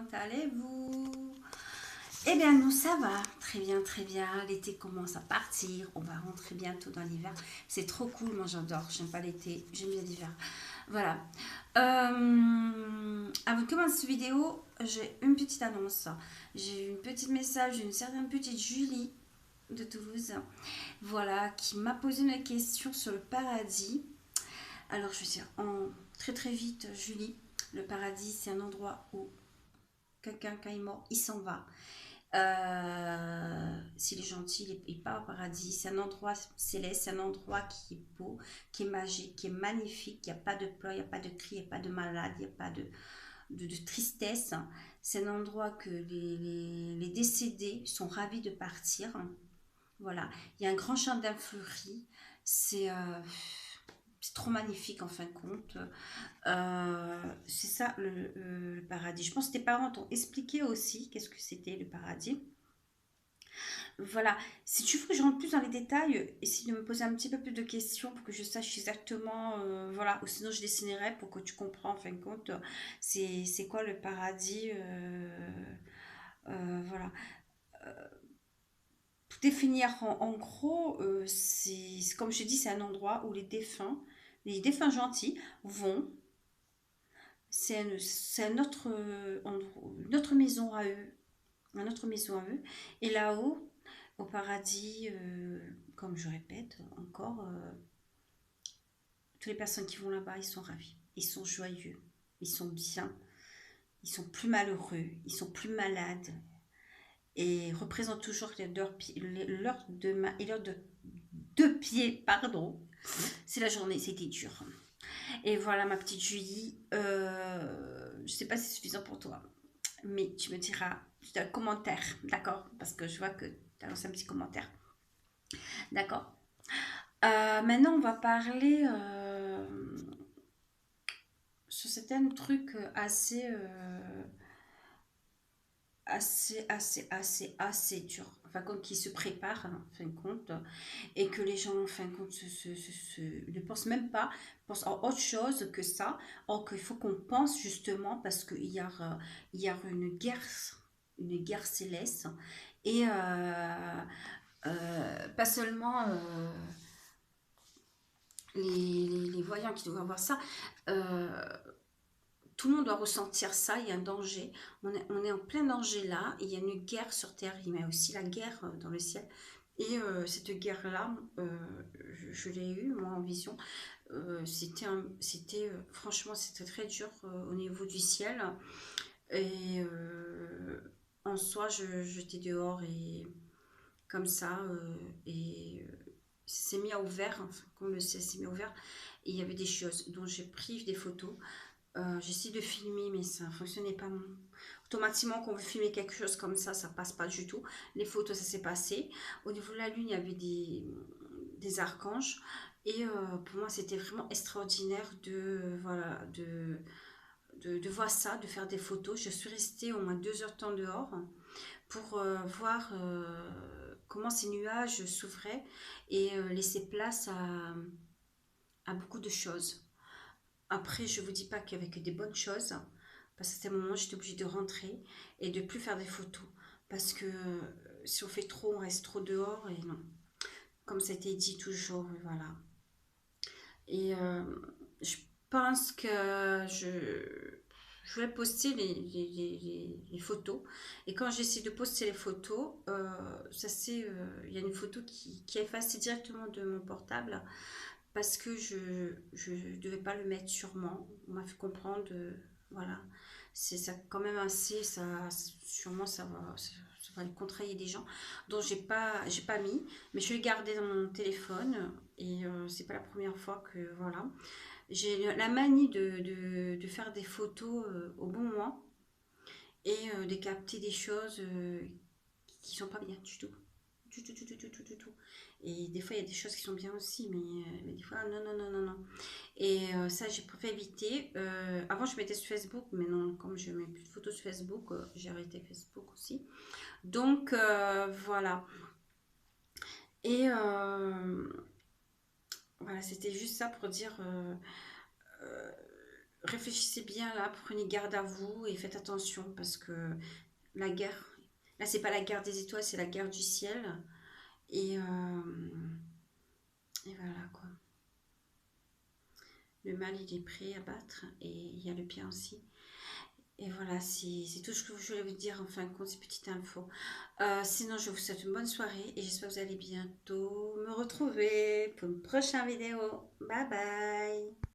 comment allez-vous? Eh bien, nous, ça va. Très bien, très bien. L'été commence à partir. On va rentrer bientôt dans l'hiver. C'est trop cool. Moi, j'adore. J'aime pas l'été. J'aime bien l'hiver. Voilà. Avant de commencer cette vidéo, j'ai une petite annonce. J'ai eu une petite message d'une certaine petite Julie de Toulouse. Voilà, qui m'a posé une question sur le paradis. Alors, je vais dire en très très vite, Julie. Le paradis, c'est un endroit où quelqu'un, quand il est mort, il s'en va. S'il est gentil, il part au paradis. C'est un endroit céleste, c'est un endroit qui est beau, qui est magique, qui est magnifique. Il n'y a pas de pleurs, il n'y a pas de cris, il n'y a pas de malade, il n'y a pas de tristesse. C'est un endroit que les décédés sont ravis de partir. Voilà. Il y a un grand jardin fleuri. C'est trop magnifique en fin de compte. C'est ça le paradis. Je pense que tes parents t'ont expliqué aussi qu'est-ce que c'était le paradis. Voilà, si tu veux que je rentre plus dans les détails, essaye de me poser un petit peu plus de questions pour que je sache exactement, voilà, ou sinon je dessinerai pour que tu comprends en fin de compte, c'est quoi le paradis, voilà. Pour définir en gros, comme je dis, c'est un endroit où les défunts gentils vont, c'est un autre, une autre maison à eux, une autre maison à eux, et là-haut, au paradis, comme je répète encore, toutes les personnes qui vont là-bas, ils sont ravis, ils sont joyeux, ils sont bien, ils sont plus malheureux, ils sont plus malades et représentent toujours l'heure de main et l'heure de deux pieds, pardon. C'est la journée, c'était dur. Et voilà ma petite Julie, je sais pas si c'est suffisant pour toi, mais tu me diras, tu as un commentaire, d'accord? Parce que je vois que tu as lancé un petit commentaire, d'accord? Maintenant, on va parler sur certains trucs assez dur. Enfin, compte qui se préparent, hein, en fin de compte, et que les gens, en fin de compte, ne pensent même pas, pensent à autre chose que ça. Or, qu'il faut qu'on pense justement, parce qu'il y a une guerre céleste, et pas seulement. Les voyants qui doivent avoir ça, euh, tout le monde doit ressentir ça, il y a un danger, on est en plein danger là, il y a une guerre sur Terre, il y a aussi la guerre dans le ciel, et cette guerre-là, je l'ai eue moi en vision, franchement c'était très dur au niveau du ciel, et en soi j'étais dehors et comme ça, et c'est mis à ouvert, enfin, comme le ciel s'est mis à ouvert, et il y avait des choses dont j'ai pris des photos. J'essaie de filmer, mais ça ne fonctionnait pas. Automatiquement, quand on veut filmer quelque chose comme ça passe pas du tout. Les photos, ça s'est passé. Au niveau de la lune, il y avait des archanges. Et pour moi, c'était vraiment extraordinaire voilà, de voir ça, de faire des photos. Je suis restée au moins 2 heures de temps dehors pour voir comment ces nuages s'ouvraient et laissaient place à beaucoup de choses. Après, je vous dis pas qu'il y avait que des bonnes choses, parce que c'était un moment où j'étais obligée de rentrer et de plus faire des photos. Parce que si on fait trop, on reste trop dehors et non. Comme ça a été dit toujours, voilà. Et je pense que je vais poster les photos. Et quand j'essaie de poster les photos, il y a une photo qui est effacée directement de mon portable parce que je devais pas le mettre sûrement. On m'a fait comprendre, voilà, c'est ça quand même assez, sûrement ça va contrarier des gens. Donc j'ai pas mis, mais je l'ai gardé dans mon téléphone et c'est pas la première fois que voilà. J'ai la manie de faire des photos au bon moment et de capter des choses qui sont pas bien du tout. Du tout. Et des fois, il y a des choses qui sont bien aussi, mais des fois, non, non, non, non, non. Et ça, j'ai préféré éviter. Avant, je mettais sur Facebook, mais non, comme je mets plus de photos sur Facebook, j'ai arrêté Facebook aussi. Donc, voilà. Et voilà, c'était juste ça pour dire réfléchissez bien là, prenez garde à vous et faites attention parce que la guerre, là c'est pas la guerre des étoiles, c'est la guerre du ciel. Et, et voilà quoi. Le mal il est prêt à battre et il y a le bien aussi. Et voilà, c'est tout ce que je voulais vous dire en fin de compte, ces petites infos. Sinon, je vous souhaite une bonne soirée et j'espère que vous allez bientôt me retrouver pour une prochaine vidéo. Bye bye!